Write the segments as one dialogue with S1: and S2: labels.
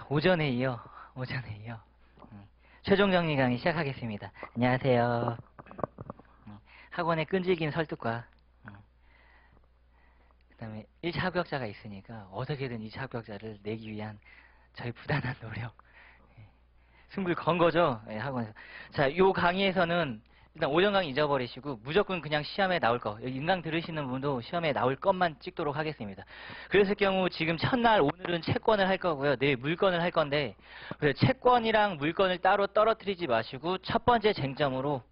S1: 오전에 이어 최종 정리 강의 시작하겠습니다. 안녕하세요. 학원의 끈질긴 설득과 그다음에 1차 합격자가 있으니까 어떻게든 2차 합격자를 내기 위한 저희 부단한 노력, 승부를 건 거죠. 학원에서. 자, 요 강의에서는 일단 오전 강의 잊어버리시고 무조건 그냥 시험에 나올 거, 여기 인강 들으시는 분도 시험에 나올 것만 찍도록 하겠습니다. 그랬을 경우 지금 첫날 오늘은 채권을 할 거고요. 내일 물건을 할 건데, 그래서 채권이랑 물건을 따로 떨어뜨리지 마시고 첫 번째 쟁점으로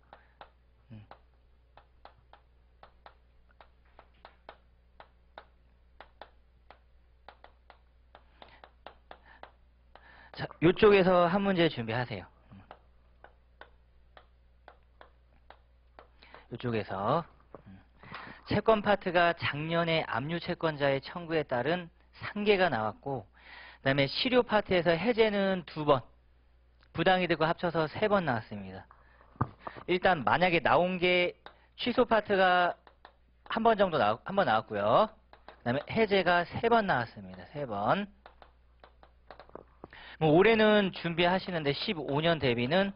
S1: 자, 요쪽에서 한 문제 준비하세요. 이쪽에서 채권 파트가 작년에 압류 채권자의 청구에 따른 상계가 나왔고, 그 다음에 실효 파트에서 해제는 2번, 부당이득과 합쳐서 3번 나왔습니다. 일단 만약에 나온 게 취소 파트가 한 번 정도 한 번 나왔고요. 그 다음에 해제가 3번 나왔습니다. 3번. 뭐 올해는 준비하시는데 15년 대비는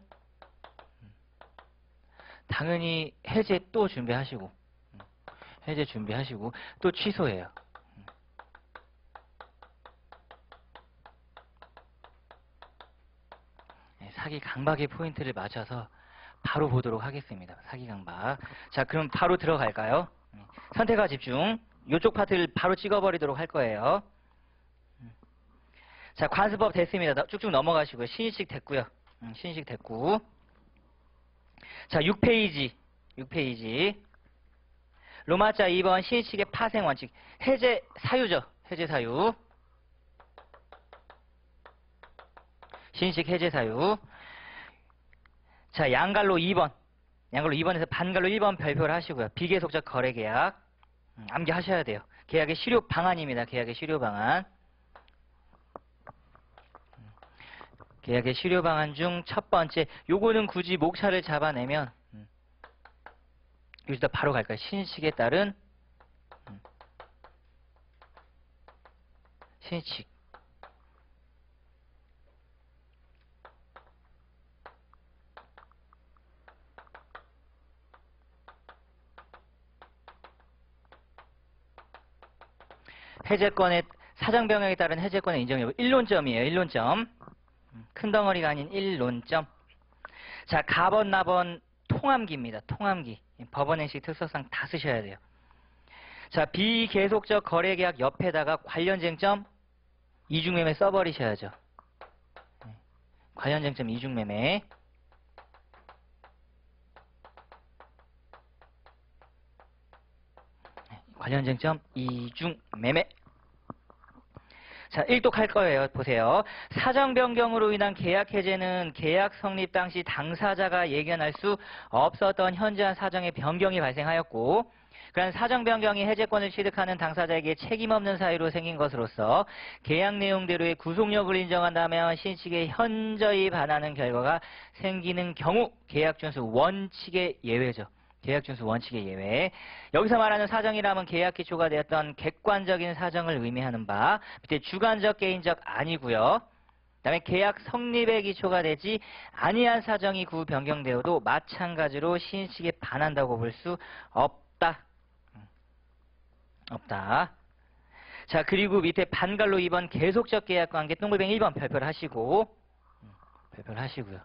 S1: 당연히 해제 또 준비하시고, 해제 준비하시고, 또 취소해요. 사기 강박의 포인트를 맞춰서 바로 보도록 하겠습니다. 사기 강박. 자, 그럼 바로 들어갈까요? 선택과 집중. 이쪽 파트를 바로 찍어버리도록 할 거예요. 자, 관습법 됐습니다. 쭉쭉 넘어가시고요. 신의식 됐고요. 신의식 됐고. 자, 6페이지. 로마자 2번 신의식의 파생 원칙. 해제 사유죠. 해제 사유. 신의식 해제 사유. 자, 양갈로 2번. 양갈로 2번에서 반갈로 1번 별표를 하시고요. 비계속적 거래계약. 암기하셔야 돼요. 계약의 실효 방안입니다. 계약의 실효 방안. 계약의 실효 방안 중 첫 번째, 요거는 굳이 목차를 잡아내면 여기다 바로 갈까요? 신의칙에 따른 신의칙. 해제권의 사정 변경에 따른 해제권의 인정 여부 1논점이에요. 1논점. 큰 덩어리가 아닌 1논점. 자, 가번, 나번, 통함기입니다. 통함기. 법원 행식 특성상 다 쓰셔야 돼요. 자, 비계속적 거래계약 옆에다가 관련 쟁점 이중매매 써버리셔야죠. 관련 쟁점 이중매매. 관련 쟁점 이중매매. 자, 일독할 거예요. 보세요. 사정 변경으로 인한 계약 해제는 계약 성립 당시 당사자가 예견할 수 없었던 현저한 사정의 변경이 발생하였고, 그러한 사정 변경이 해제권을 취득하는 당사자에게 책임 없는 사유로 생긴 것으로서 계약 내용대로의 구속력을 인정한다면 신칙에 현저히 반하는 결과가 생기는 경우 계약 준수 원칙의 예외죠. 계약 준수 원칙의 예외. 여기서 말하는 사정이라면 계약 기초가 되었던 객관적인 사정을 의미하는 바, 밑에 주관적 개인적 아니고요. 그다음에 계약 성립의 기초가 되지 아니한 사정이 구 변경되어도 마찬가지로 신식에 반한다고 볼 수 없다. 없다. 자, 그리고 밑에 반갈로 2번 계속적 계약 관계 동글뱅 1번 별표를 하시고, 별표를 하시고요.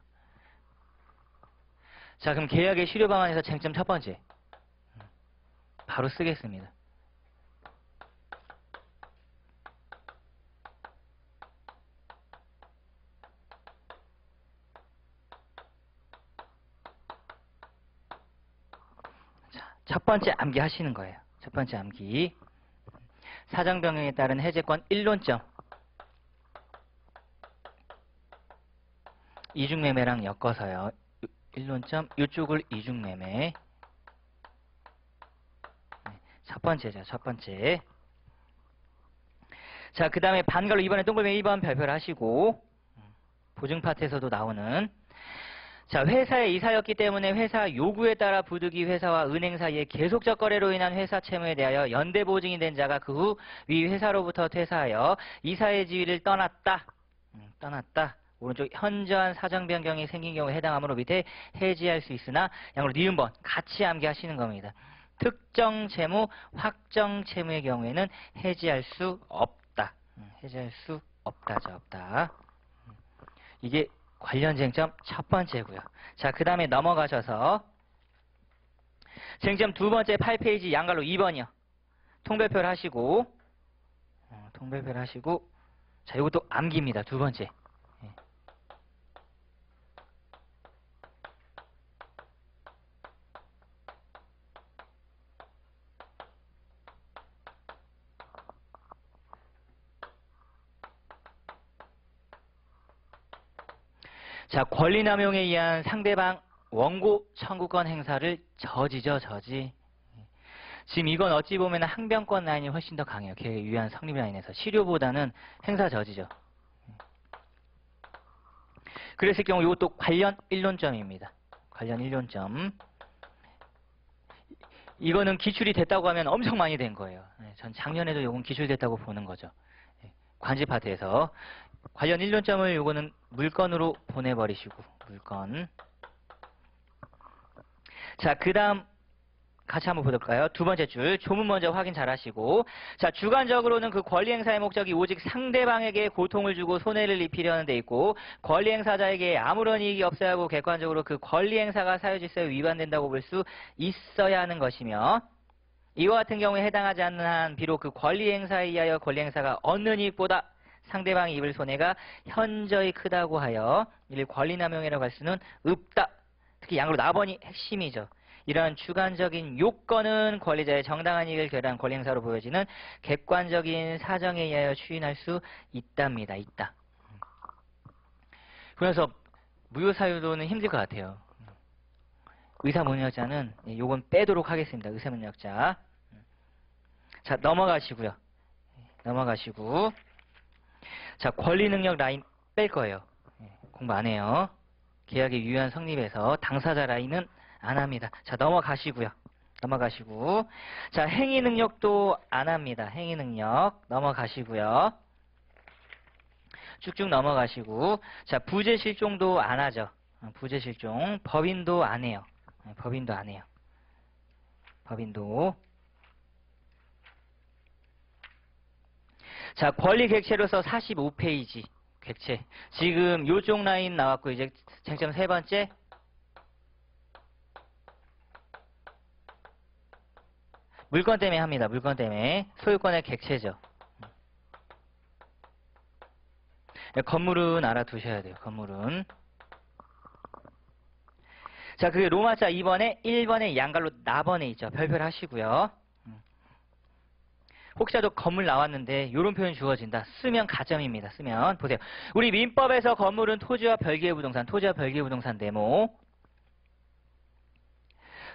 S1: 자, 그럼 계약의 실효 방안에서 쟁점 첫 번째. 바로 쓰겠습니다. 자, 첫 번째 암기 하시는 거예요. 첫 번째 암기. 사정 변경에 따른 해제권 1논점. 이중매매랑 엮어서요. 1논점, 이쪽을 이중매매. 첫 번째죠, 첫 번째. 자, 그 다음에 반갈로 2번에 동글뱅이 1번 별표를 하시고, 보증 파트에서도 나오는, 자, 회사의 이사였기 때문에 회사 요구에 따라 부득이 회사와 은행 사이의 계속적 거래로 인한 회사 채무에 대하여 연대 보증이 된 자가 그 후 위 회사로부터 퇴사하여 이사의 지위를 떠났다. 떠났다. 오른쪽 현저한 사정 변경이 생긴 경우에 해당하므로 밑에 해지할 수 있으나 양으로 니은번 같이 암기하시는 겁니다. 특정 채무, 확정 채무의 경우에는 해지할 수 없다. 해지할 수 없다죠. 없다. 이게 관련 쟁점 첫 번째고요. 자, 그 다음에 넘어가셔서 쟁점 두 번째 8페이지 양갈로 2번이요. 통별표를 하시고 통별표를 하시고 자, 이것도 암기입니다. 두 번째. 자, 권리남용에 의한 상대방 원고 청구권 행사를 저지죠, 저지. 지금 이건 어찌 보면 항변권 라인이 훨씬 더 강해요. 계획에 유의한 성립 라인에서. 실효보다는 행사 저지죠. 그랬을 경우 이것도 관련 1논점입니다. 관련 1논점. 이거는 기출이 됐다고 하면 엄청 많이 된 거예요. 전 작년에도 이건 기출됐다고 보는 거죠. 관제 파트에서. 관련 1논점을 요거는 물건으로 보내버리시고 물건. 자, 그 다음 같이 한번 볼까요? 두 번째 줄 조문 먼저 확인 잘 하시고 자, 주관적으로는 그 권리행사의 목적이 오직 상대방에게 고통을 주고 손해를 입히려는 데 있고 권리행사자에게 아무런 이익이 없어야 하고 객관적으로 그 권리행사가 사유질서에 위반된다고 볼 수 있어야 하는 것이며 이와 같은 경우에 해당하지 않는 한 비록 그 권리행사에 의하여 권리행사가 얻는 이익보다 상대방이 입을 손해가 현저히 크다고 하여 이를 권리남용이라고 할 수는 없다. 특히 양으로 나번이 핵심이죠. 이러한 주관적인 요건은 권리자의 정당한 이익을 결여한 권리행사로 보여지는 객관적인 사정에 의하여 추인할 수 있답니다. 있다. 그래서 무효사유도는 힘들 것 같아요. 의사문역자는 요건 빼도록 하겠습니다. 의사문역자. 자, 넘어가시고요. 넘어가시고 자, 권리능력 라인 뺄 거예요. 공부 안 해요. 계약의 유효한 성립에서 당사자 라인은 안 합니다. 자, 넘어가시고요. 넘어가시고 자, 행위능력도 안 합니다. 행위능력 넘어가시고요. 쭉쭉 넘어가시고 자, 부재실종도 안 하죠. 부재실종 법인도 안 해요. 법인도 안 해요. 법인도. 자, 권리 객체로서 45페이지 객체. 지금 요쪽 라인 나왔고 이제 쟁점 세 번째. 물건 때문에 합니다. 물건 때문에. 소유권의 객체죠. 건물은 알아두셔야 돼요. 건물은. 자, 그게 로마자 2번에 1번에 양갈로 나번에 있죠. 별별 하시고요. 혹시라도 건물 나왔는데 이런 표현 주어진다. 쓰면 가점입니다. 쓰면 보세요. 우리 민법에서 건물은 토지와 별개의 부동산, 토지와 별개의 부동산 네모.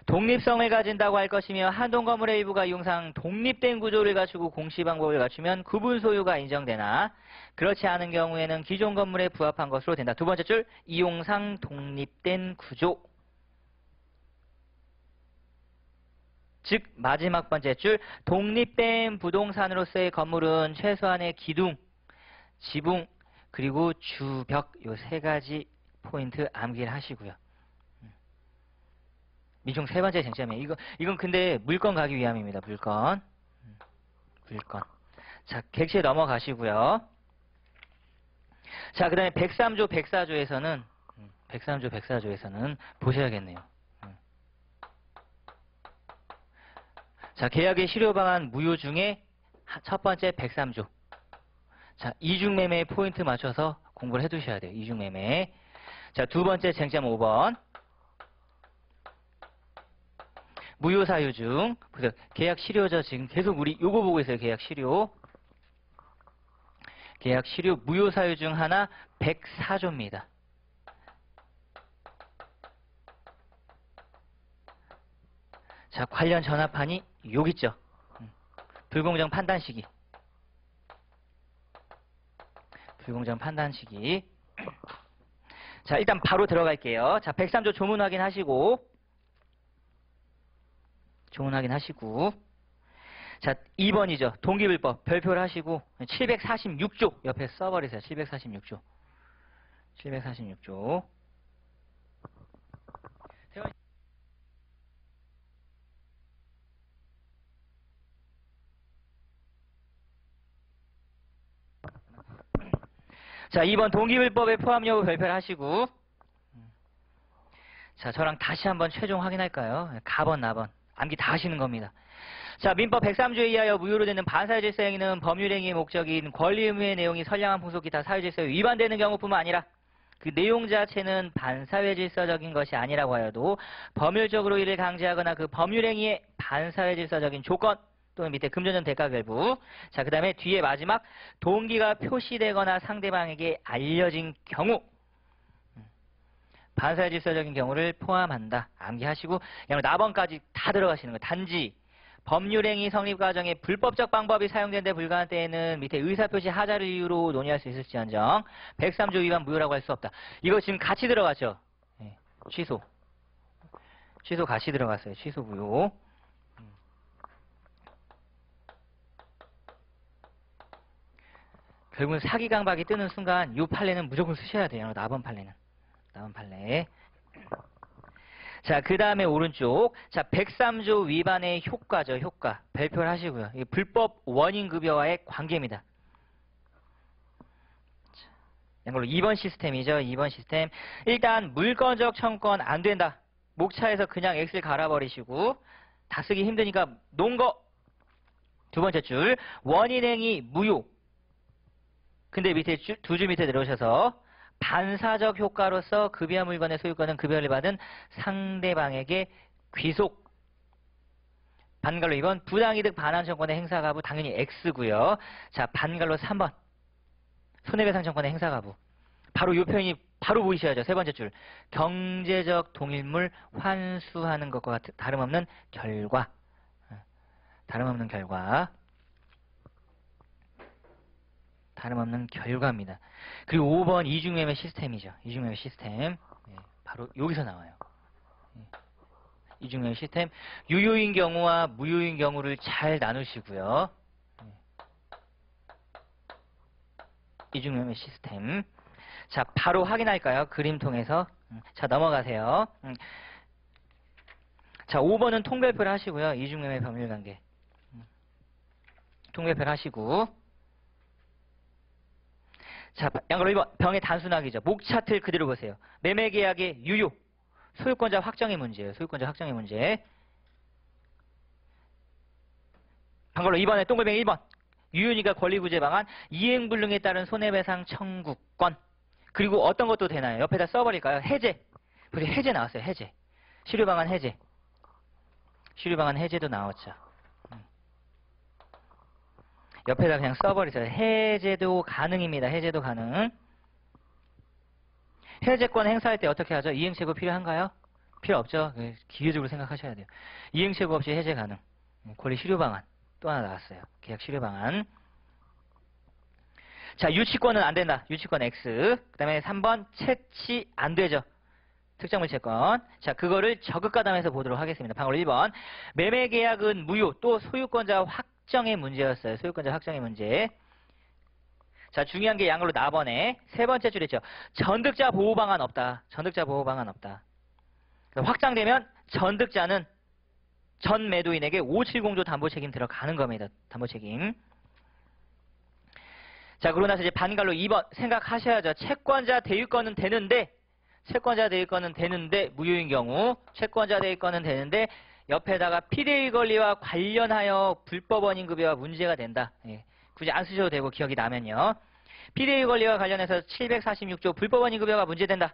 S1: 독립성을 가진다고 할 것이며 한동 건물의 일부가 이용상 독립된 구조를 갖추고 공시 방법을 갖추면 구분 소유가 인정되나 그렇지 않은 경우에는 기존 건물에 부합한 것으로 된다. 두 번째 줄 이용상 독립된 구조. 즉 마지막 번째 줄 독립된 부동산으로서의 건물은 최소한의 기둥, 지붕, 그리고 주벽 요 세 가지 포인트 암기를 하시고요. 미중 세 번째 쟁점이에요. 이건 근데 물건 가기 위함입니다. 물건. 물건. 자, 객체 넘어가시고요. 자, 그 다음에 103조, 104조에서는 103조, 104조에서는 보셔야겠네요. 자, 계약의 실효 방안 무효 중에 첫 번째 103조. 자, 이중매매에 포인트 맞춰서 공부를 해두셔야 돼요. 이중매매. 자, 두 번째 쟁점 5번. 무효 사유 중. 그래서 계약 실효죠. 지금 계속 우리 요거 보고 있어요. 계약 실효. 계약 실효 무효 사유 중 하나 104조입니다. 자, 관련 전압판이 여기 있죠. 불공정 판단 시기. 불공정 판단 시기. 자, 일단 바로 들어갈게요. 자, 103조 조문 확인하시고. 조문 확인하시고. 자, 2번이죠. 동기불법 별표를 하시고 746조 옆에 써버리세요. 746조. 746조. 자, 2번 동기불법의 포함 여부 별표를 하시고 자, 저랑 다시 한번 최종 확인할까요? 가번, 나번. 암기 다 하시는 겁니다. 자, 민법 103조에 의하여 무효로 되는 반사회질서 행위는 법률행위의 목적인 권리 의무의 내용이 선량한 풍속 기타 사회질서에 위반되는 경우뿐만 아니라 그 내용 자체는 반사회질서적인 것이 아니라고 하여도 법률적으로 이를 강제하거나 그 법률행위의 반사회질서적인 조건 또는 밑에 금전적 대가결부. 자, 그 다음에 뒤에 마지막 동기가 표시되거나 상대방에게 알려진 경우 반사회질서적인 경우를 포함한다. 암기하시고 그냥 나번까지 다 들어가시는 거예요. 단지 법률행위 성립 과정에 불법적 방법이 사용된 데 불과한 때에는 밑에 의사표시 하자를 이유로 논의할 수 있을지언정 103조 위반 무효라고 할 수 없다. 이거 지금 같이 들어갔죠? 네, 취소. 취소 같이 들어갔어요. 취소 무효. 결국은 사기 강박이 뜨는 순간 이 판례는 무조건 쓰셔야 돼요. 나번 판례는. 나번 판례. 자, 그 다음에 오른쪽. 자, 103조 위반의 효과죠. 효과. 발표를 하시고요. 이 불법 원인급여와의 관계입니다. 이걸로 2번 시스템이죠. 2번 시스템. 일단 물건적 청구권 안 된다. 목차에서 그냥 X를 갈아버리시고 다 쓰기 힘드니까 놓은 거. 두 번째 줄. 원인행위 무효. 근데 밑에 두 줄 밑에 내려오셔서 반사적 효과로서 급여 물건의 소유권은 급여를 받은 상대방에게 귀속. 반갈로 2번 부당이득 반환 청구권의 행사 가부 당연히 X고요. 자, 반갈로 3번 손해배상 청구권의 행사 가부. 바로 이 표현이 바로 보이셔야죠. 세 번째 줄. 경제적 동일물 환수하는 것과 다름없는 결과. 다름없는 결과. 다름없는 결과입니다. 그리고 5번 이중매매 시스템이죠. 이중매매 시스템. 네, 바로 여기서 나와요. 네. 이중매매 시스템. 유효인 경우와 무효인 경우를 잘 나누시고요. 네. 이중매매 시스템. 자, 바로 확인할까요? 그림 통해서. 자, 넘어가세요. 자, 5번은 통별표를 하시고요. 이중매매 법률관계. 통별표를 하시고. 자, 양으로 1번 병의 단순하기죠. 목차틀 그대로 보세요. 매매계약의 유효. 소유권자 확정의 문제예요. 소유권자 확정의 문제. 방걸로 2번에 동글뱅이 1번. 유효니까 권리구제 방안. 이행불능에 따른 손해배상 청구권. 그리고 어떤 것도 되나요? 옆에다 써버릴까요? 해제. 보세요. 해제 나왔어요. 해제. 실효방안 해제. 실효방안 해제도 나왔죠. 옆에다 그냥 써버리세요. 해제도 가능입니다. 해제도 가능. 해제권 행사할 때 어떻게 하죠? 이행체고 필요한가요? 필요 없죠. 기계적으로 생각하셔야 돼요. 이행체고 없이 해제 가능. 권리 실효방안 또 하나 나왔어요. 계약 실효방안. 자, 유치권은 안 된다. 유치권 X. 그 다음에 3번 채취 안 되죠. 특정물 채권. 자, 그거를 저극가담해서 보도록 하겠습니다. 방금 1번. 매매계약은 무효. 또 소유권자 확정의 문제였어요. 소유권자 확정의 문제. 자, 중요한 게 양으로 나번에 세 번째 줄이죠. 전득자 보호방안 없다. 전득자 보호방안 없다. 확장되면 전득자는 전 매도인에게 570조 담보책임 들어가는 겁니다. 담보책임. 자, 그러고 나서 이제 반갈로 2번 생각하셔야죠. 채권자 대유권은 되는데 채권자 대유권은 되는데 무효인 경우 채권자 대유권은 되는데 옆에다가 피대의 권리와 관련하여 불법 원인급여와 문제가 된다. 예, 굳이 안 쓰셔도 되고 기억이 나면요. 피대의 권리와 관련해서 746조 불법 원인급여가 문제된다.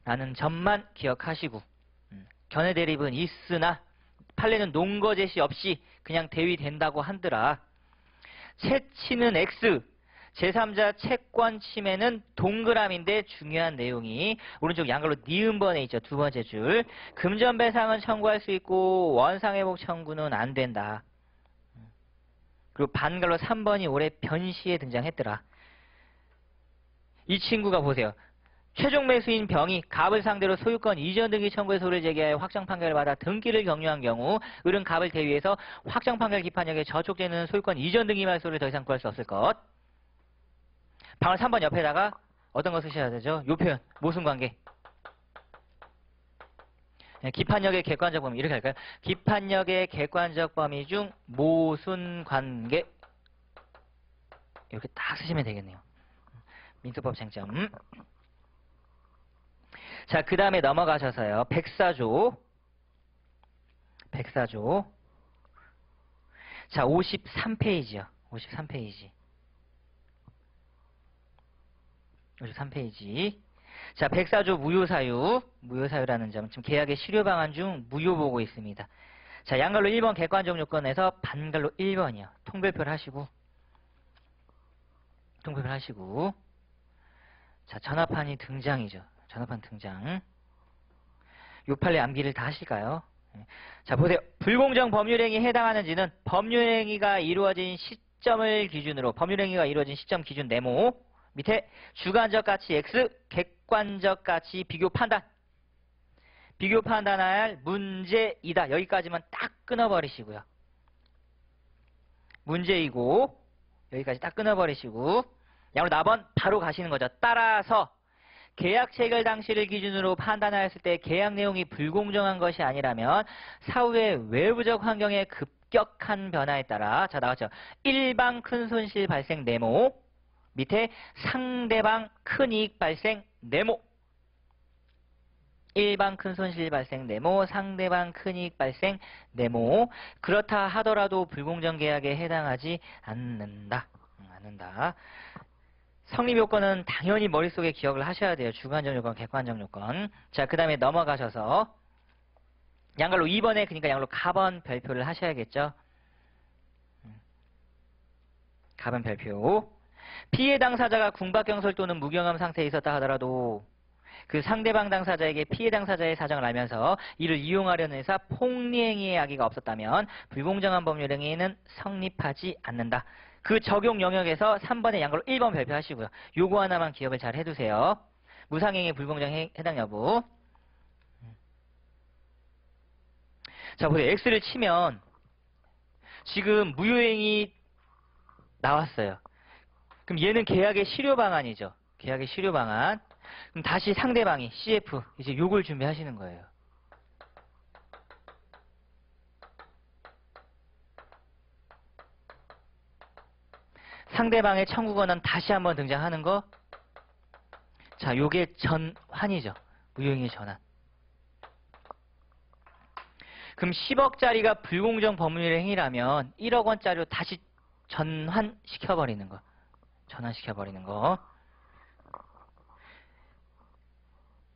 S1: 라는 점만 기억하시고 견해 대립은 있으나 판례는 논거 제시 없이 그냥 대위된다고 한들아 채취는 X 제3자 채권 침해는 동그라미인데 중요한 내용이 오른쪽 양갈로 니은번에 있죠. 두 번째 줄. 금전배상은 청구할 수 있고 원상회복 청구는 안 된다. 그리고 반갈로 3번이 올해 변시에 등장했더라. 이 친구가 보세요. 최종 매수인 병이 갑을 상대로 소유권 이전 등기 청구의 소를 제기하여 확정 판결을 받아 등기를 경유한 경우 을은 갑을 대위해서 확정 판결 기판역에 저촉되는 소유권 이전 등기 말소를 더 이상 구할 수 없을 것. 방을 3번 옆에다가 어떤 거 쓰셔야 되죠? 요 표현, 모순관계. 기판역의 객관적 범위 이렇게 할까요? 기판역의 객관적 범위 중 모순관계 이렇게 딱 쓰시면 되겠네요. 민수법 쟁점. 자, 그 다음에 넘어가셔서요. 백사조. 자, 53페이지요. 53페이지. 자, 백사조 무효사유라는 점. 지금 계약의 실효 방안 중 무효 보고 있습니다. 자, 양갈로 1번 객관적 요건에서 반갈로 1번이요. 통별표를 하시고. 자, 전화판이 등장이죠. 전화판 등장. 요 판례 암기를 다 하실까요? 자, 보세요. 불공정 법률행위에 해당하는지는 법률행위가 이루어진 시점을 기준으로 법률행위가 이루어진 시점 기준 네모 밑에 주관적 가치 X, 객관적 가치 비교 판단할 문제이다. 여기까지만 딱 끊어버리시고요. 문제이고 여기까지 딱 끊어버리시고 양으로 4번 바로 가시는 거죠. 따라서 계약 체결 당시를 기준으로 판단하였을 때 계약 내용이 불공정한 것이 아니라면 사후의 외부적 환경의 급격한 변화에 따라 자 나왔죠. 일방 큰 손실 발생 네모 밑에 상대방 큰 이익 발생 네모 일방 큰 손실 발생 네모 상대방 큰 이익 발생 네모 그렇다 하더라도 불공정 계약에 해당하지 않는다. 성립 요건은 당연히 머릿속에 기억을 하셔야 돼요. 주관적 요건, 객관적 요건. 자, 그 다음에 넘어가셔서 양갈로 2번에 그러니까 양갈로 가번 별표를 하셔야겠죠. 가번 별표. 피해 당사자가 궁박경솔 또는 무경험 상태에 있었다 하더라도 그 상대방 당사자에게 피해 당사자의 사정을 알면서 이를 이용하려는 해서 폭리행위의 악의가 없었다면 불공정한 법률행위는 성립하지 않는다. 그 적용 영역에서 3번의 양갈로 1번 별표하시고요. 요거 하나만 기억을 잘 해두세요. 무상행위 불공정 해당 여부. 자, 보세요. X를 치면 지금 무효행위 나왔어요. 그럼 얘는 계약의 실효 방안이죠. 계약의 실효 방안. 그럼 다시 상대방이 CF 이제 요걸 준비하시는 거예요. 상대방의 청구권은 다시 한번 등장하는 거. 자, 요게 전환이죠. 무효행위 전환. 그럼 10억짜리가 불공정 법률 행위라면 1억 원짜리로 다시 전환시켜버리는 거.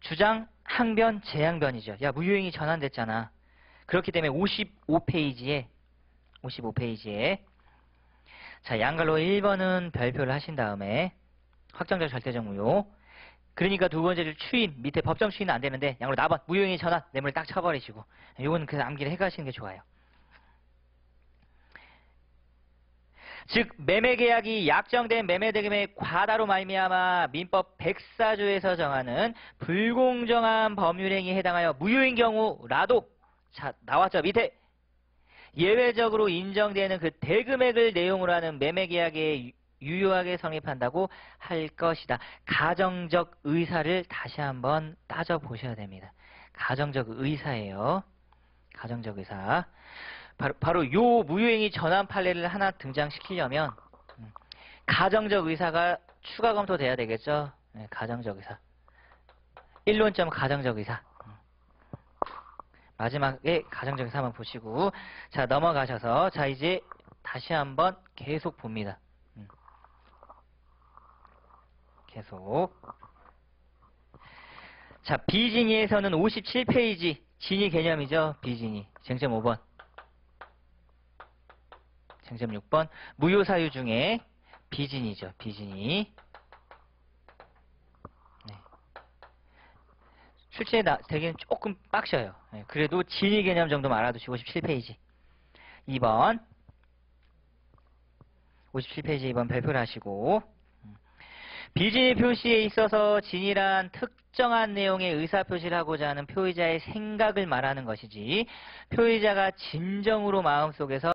S1: 주장, 항변, 재항변이죠. 야, 무효행위 전환됐잖아. 그렇기 때문에 55페이지에 자, 양갈로 1번은 별표를 하신 다음에 확정적 절대적 무효. 그러니까 두 번째를 추인, 밑에 법정 추인은 안 되는데 양갈로 4번 무효행위 전환, 뇌물 딱 쳐버리시고 요거는 그냥 암기를 해가시는 게 좋아요. 즉 매매계약이 약정된 매매대금의 과다로 말미암아 민법 104조에서 정하는 불공정한 법률행위에 해당하여 무효인 경우라도 자 나왔죠. 밑에 예외적으로 인정되는 그 대금액을 내용으로 하는 매매계약에 유효하게 성립한다고 할 것이다. 가정적 의사를 다시 한번 따져보셔야 됩니다. 가정적 의사예요. 가정적 의사. 바로 요 무효행위 전환 판례를 하나 등장시키려면 가정적 의사가 추가 검토돼야 되겠죠. 네, 가정적 의사. 1논점 가정적 의사. 마지막에 가정적 의사 한번 보시고 자 넘어가셔서 자 이제 다시 한번 계속 봅니다. 계속. 자 비진이에서는 57페이지 진위 개념이죠. 비진이. 쟁점 5번. 쟁점 6번 무효사유 중에 비진이죠. 비진이. 네. 출제에 되기는 조금 빡셔요. 네. 그래도 진위 개념 정도만 알아두시고 57페이지 2번 57페이지 2번 발표를 하시고 비진의 표시에 있어서 진이란 특정한 내용의 의사표시를 하고자 하는 표의자의 생각을 말하는 것이지, 표의자가 진정으로 마음속에서